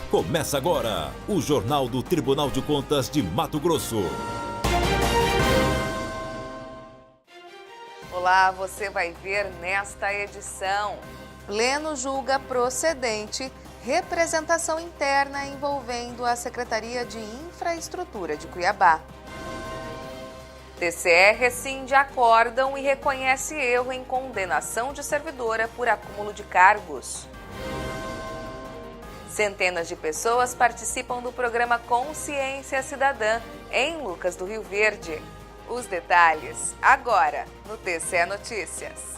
Começa agora o Jornal do Tribunal de Contas de Mato Grosso. Olá, você vai ver nesta edição. Pleno julga procedente representação interna envolvendo a Secretaria de Infraestrutura de Cuiabá. TCE rescinde acórdão e reconhece erro em condenação de servidora por acúmulo de cargos. Centenas de pessoas participam do programa Consciência Cidadã em Lucas do Rio Verde. Os detalhes agora no TCE Notícias.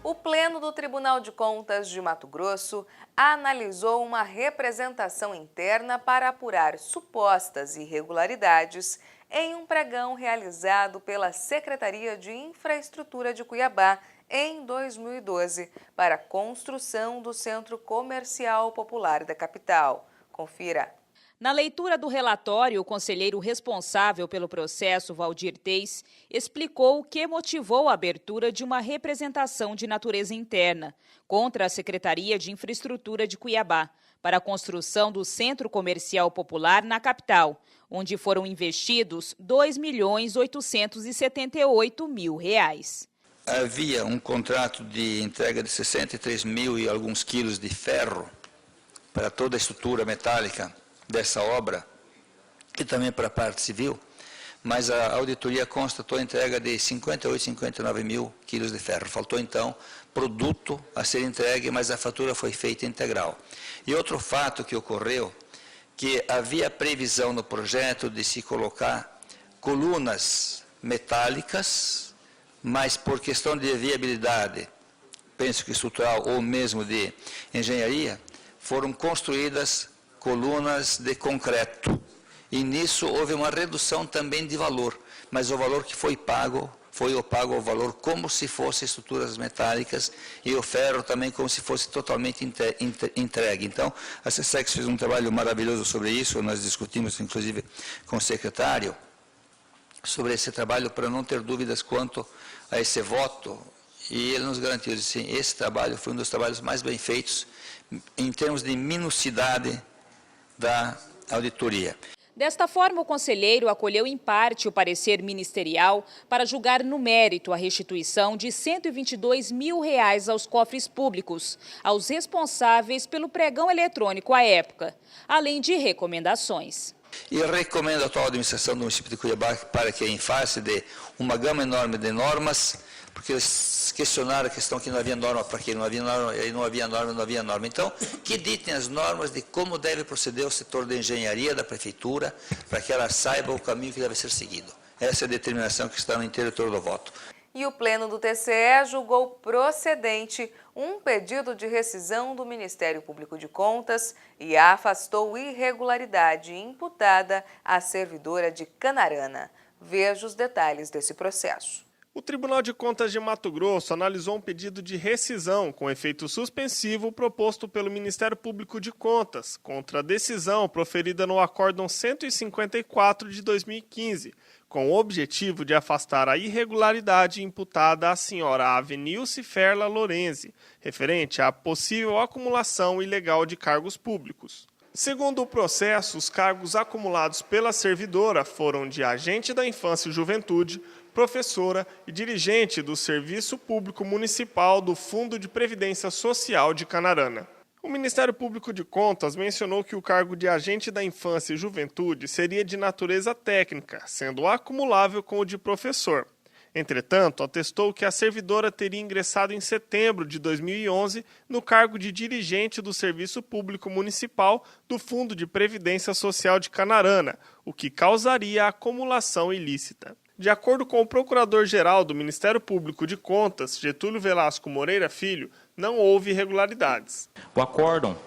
O Pleno do Tribunal de Contas de Mato Grosso analisou uma representação interna para apurar supostas irregularidades em um pregão realizado pela Secretaria de Infraestrutura de Cuiabá em 2012 para a construção do Centro Comercial Popular da capital. Confira. Na leitura do relatório, o conselheiro responsável pelo processo, Valdir Teis, explicou o que motivou a abertura de uma representação de natureza interna contra a Secretaria de Infraestrutura de Cuiabá para a construção do Centro Comercial Popular na capital, onde foram investidos R$ 2.878.000. Havia um contrato de entrega de 63 mil e alguns quilos de ferro para toda a estrutura metálica dessa obra e também para a parte civil, mas a auditoria constatou a entrega de 58, 59 mil quilos de ferro. Faltou, então, produto a ser entregue, mas a fatura foi feita integral. E outro fato que ocorreu, que havia previsão no projeto de se colocar colunas metálicas, mas por questão de viabilidade, penso que estrutural ou mesmo de engenharia, foram construídas colunas de concreto. E nisso houve uma redução também de valor, mas o valor que foi pago o valor como se fossem estruturas metálicas e o ferro também como se fosse totalmente entregue. Então, a SESEX fez um trabalho maravilhoso sobre isso, nós discutimos inclusive com o secretário sobre esse trabalho para não ter dúvidas quanto a esse voto, e ele nos garantiu, assim, esse trabalho foi um dos trabalhos mais bem feitos em termos de minuciosidade da auditoria. Desta forma, o conselheiro acolheu em parte o parecer ministerial para julgar no mérito a restituição de R$ 122 mil aos cofres públicos, aos responsáveis pelo pregão eletrônico à época, além de recomendações. E recomendo à atual administração do município de Cuiabá para que, em face de uma gama enorme de normas, porque eles questionaram a questão que não havia norma para quem não havia norma, e não havia norma. Então, que ditem as normas de como deve proceder o setor de engenharia da prefeitura para que ela saiba o caminho que deve ser seguido. Essa é a determinação que está no interior do voto. E o Pleno do TCE julgou procedente um pedido de rescisão do Ministério Público de Contas e afastou irregularidade imputada à servidora de Canarana. Veja os detalhes desse processo. O Tribunal de Contas de Mato Grosso analisou um pedido de rescisão com efeito suspensivo proposto pelo Ministério Público de Contas contra a decisão proferida no Acórdão 154 de 2015, com o objetivo de afastar a irregularidade imputada à senhora Avenilce Ferla Lorenzi, referente à possível acumulação ilegal de cargos públicos. Segundo o processo, os cargos acumulados pela servidora foram de agente da infância e juventude, professora e dirigente do Serviço Público Municipal do Fundo de Previdência Social de Canarana. O Ministério Público de Contas mencionou que o cargo de agente da infância e juventude seria de natureza técnica, sendo acumulável com o de professor. Entretanto, atestou que a servidora teria ingressado em setembro de 2011 no cargo de dirigente do Serviço Público Municipal do Fundo de Previdência Social de Canarana, o que causaria a acumulação ilícita. De acordo com o Procurador-Geral do Ministério Público de Contas, Getúlio Velasco Moreira Filho, não houve irregularidades. O acórdão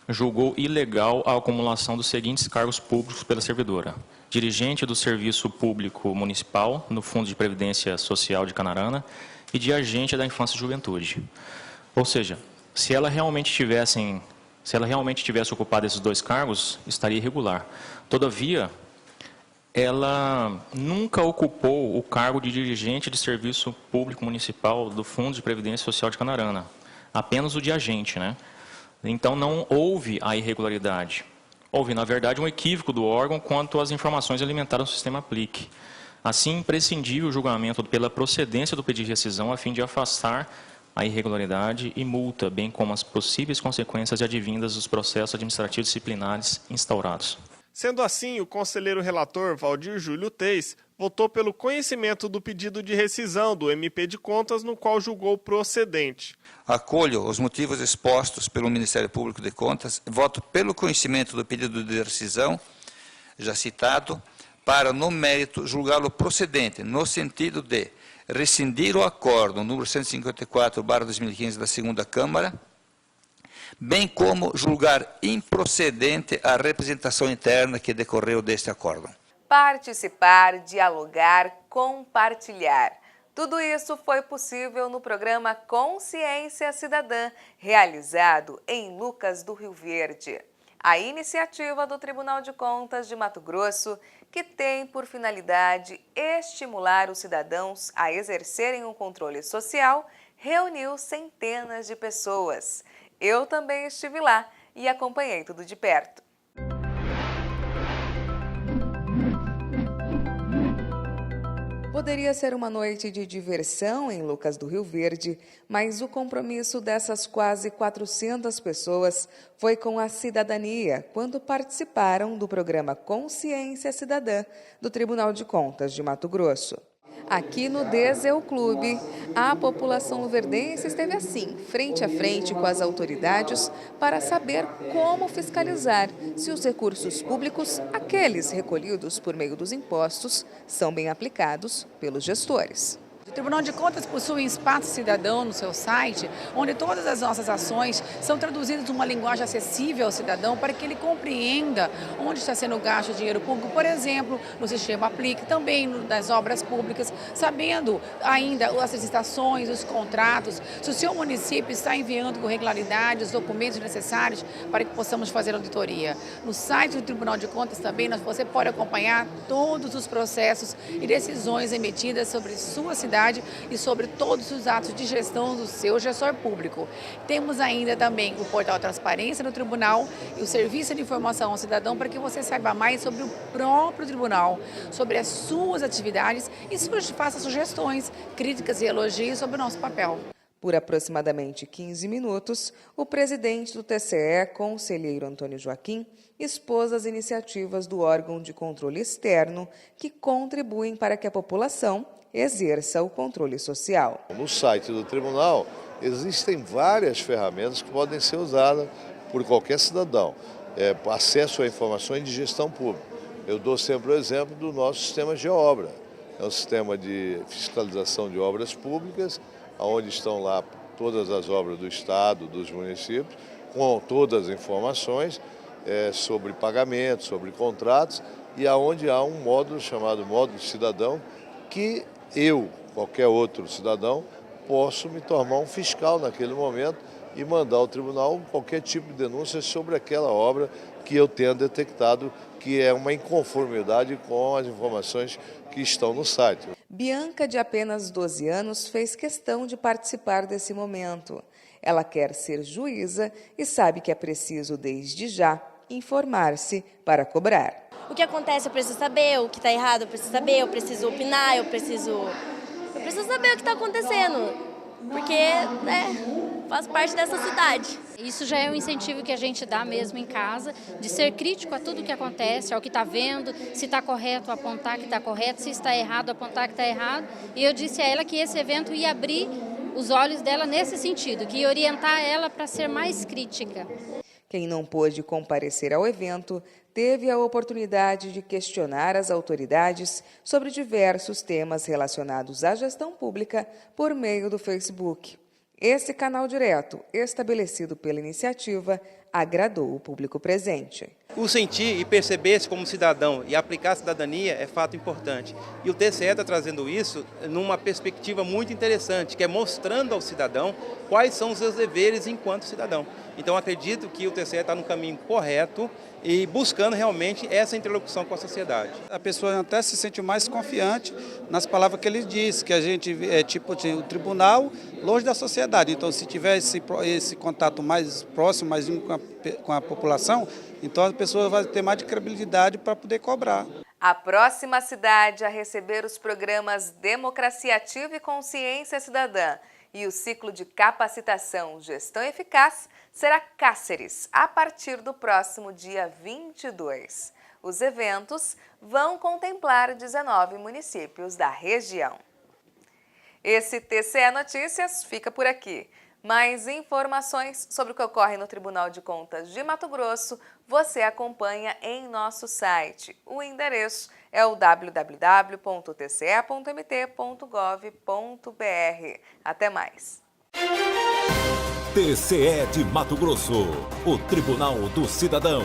julgou ilegal a acumulação dos seguintes cargos públicos pela servidora: dirigente do Serviço Público Municipal no Fundo de Previdência Social de Canarana e de agente da Infância e Juventude. Ou seja, se ela realmente tivesse ocupado esses dois cargos, estaria irregular. Todavia, ela nunca ocupou o cargo de dirigente de Serviço Público Municipal do Fundo de Previdência Social de Canarana, apenas o de agente, né? Então, não houve a irregularidade. Houve, na verdade, um equívoco do órgão quanto às informações alimentadas no sistema Aplic. Assim, imprescindível o julgamento pela procedência do pedido de rescisão a fim de afastar a irregularidade e multa, bem como as possíveis consequências advindas dos processos administrativos disciplinares instaurados. Sendo assim, o conselheiro relator Valdir Júlio Teis votou pelo conhecimento do pedido de rescisão do MP de Contas, no qual julgou procedente. Acolho os motivos expostos pelo Ministério Público de Contas, voto pelo conhecimento do pedido de rescisão, já citado, para, no mérito, julgá-lo procedente, no sentido de rescindir o acórdão número 154/2015 da segunda Câmara, bem como julgar improcedente a representação interna que decorreu deste acórdão. Participar, dialogar, compartilhar. Tudo isso foi possível no programa Consciência Cidadã, realizado em Lucas do Rio Verde. A iniciativa do Tribunal de Contas de Mato Grosso, que tem por finalidade estimular os cidadãos a exercerem um controle social, reuniu centenas de pessoas. Eu também estive lá e acompanhei tudo de perto. Poderia ser uma noite de diversão em Lucas do Rio Verde, mas o compromisso dessas quase 400 pessoas foi com a cidadania quando participaram do programa Consciência Cidadã do Tribunal de Contas de Mato Grosso. Aqui no Deseu Clube, a população luverdense esteve assim, frente a frente com as autoridades, para saber como fiscalizar se os recursos públicos, aqueles recolhidos por meio dos impostos, são bem aplicados pelos gestores. O Tribunal de Contas possui um espaço cidadão no seu site, onde todas as nossas ações são traduzidas numa linguagem acessível ao cidadão para que ele compreenda onde está sendo gasto o dinheiro público, por exemplo, no sistema Aplic, também nas obras públicas, sabendo ainda as licitações, os contratos, se o seu município está enviando com regularidade os documentos necessários para que possamos fazer auditoria. No site do Tribunal de Contas também você pode acompanhar todos os processos e decisões emitidas sobre sua cidade e sobre todos os atos de gestão do seu gestor público. Temos ainda também o portal Transparência no Tribunal e o Serviço de Informação ao Cidadão para que você saiba mais sobre o próprio Tribunal, sobre as suas atividades e faça sugestões, críticas e elogios sobre o nosso papel. Por aproximadamente 15 minutos, o presidente do TCE, conselheiro Antônio Joaquim, expôs as iniciativas do órgão de controle externo que contribuem para que a população exerça o controle social. No site do tribunal existem várias ferramentas que podem ser usadas por qualquer cidadão. Acesso a informações de gestão pública. Eu dou sempre o exemplo do nosso sistema GeoObra. É um sistema de fiscalização de obras públicas, onde estão lá todas as obras do Estado, dos municípios, com todas as informações sobre pagamentos, sobre contratos, e aonde há um módulo chamado módulo cidadão, que eu, qualquer outro cidadão, posso me tornar um fiscal naquele momento e mandar ao tribunal qualquer tipo de denúncia sobre aquela obra que eu tenha detectado que é uma inconformidade com as informações que estão no site. Bianca, de apenas 12 anos, fez questão de participar desse momento. Ela quer ser juíza e sabe que é preciso, desde já, informar-se para cobrar. O que acontece, eu preciso saber, o que está errado, eu preciso saber, eu preciso opinar, eu preciso saber o que está acontecendo, porque faz parte dessa cidade. Isso já é um incentivo que a gente dá mesmo em casa, de ser crítico a tudo que acontece, ao que está vendo, se está correto, apontar que está correto, se está errado, apontar que está errado. E eu disse a ela que esse evento ia abrir os olhos dela nesse sentido, que ia orientar ela para ser mais crítica. Quem não pôde comparecer ao evento teve a oportunidade de questionar as autoridades sobre diversos temas relacionados à gestão pública por meio do Facebook. Esse canal direto, estabelecido pela iniciativa, agradou o público presente. O sentir e perceber-se como cidadão e aplicar a cidadania é fato importante. E o TCE está trazendo isso numa perspectiva muito interessante, que é mostrando ao cidadão quais são os seus deveres enquanto cidadão. Então acredito que o TCE está no caminho correto e buscando realmente essa interlocução com a sociedade. A pessoa até se sente mais confiante nas palavras que ele diz, que a gente é tipo o tribunal longe da sociedade. Então se tiver esse contato mais próximo, mais íntimo com a população, então a pessoa vai ter mais de credibilidade para poder cobrar. A próxima cidade a receber os programas Democracia Ativa e Consciência Cidadã e o ciclo de capacitação Gestão Eficaz será Cáceres, a partir do próximo dia 22. Os eventos vão contemplar 19 municípios da região. Esse TCE Notícias fica por aqui. Mais informações sobre o que ocorre no Tribunal de Contas de Mato Grosso você acompanha em nosso site. O endereço é o www.tce.mt.gov.br. Até mais! TCE de Mato Grosso, o Tribunal do Cidadão.